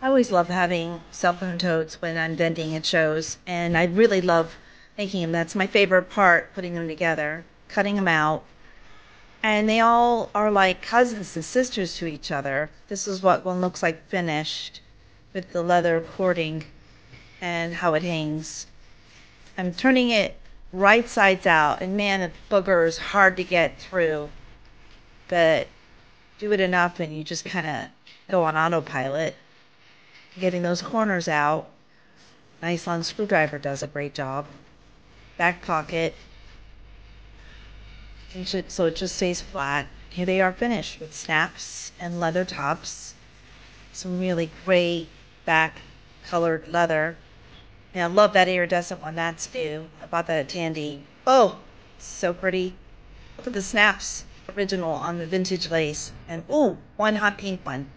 I always love having cell phone totes when I'm vending at shows, and I really love making them. That's my favorite part, putting them together, cutting them out. And they all are like cousins and sisters to each other. This is what one looks like finished with the leather cording and how it hangs. I'm turning it right sides out, and man, the booger is hard to get through, but do it enough and you just kind of go on autopilot. Getting those corners out. Nice long screwdriver does a great job. Back pocket. So it just stays flat. Here they are finished with snaps and leather tops. Some really great back colored leather. And I love that iridescent one. That's new. I bought that at Tandy. Oh, so pretty. Look at the snaps original on the vintage lace. And ooh, one hot pink one.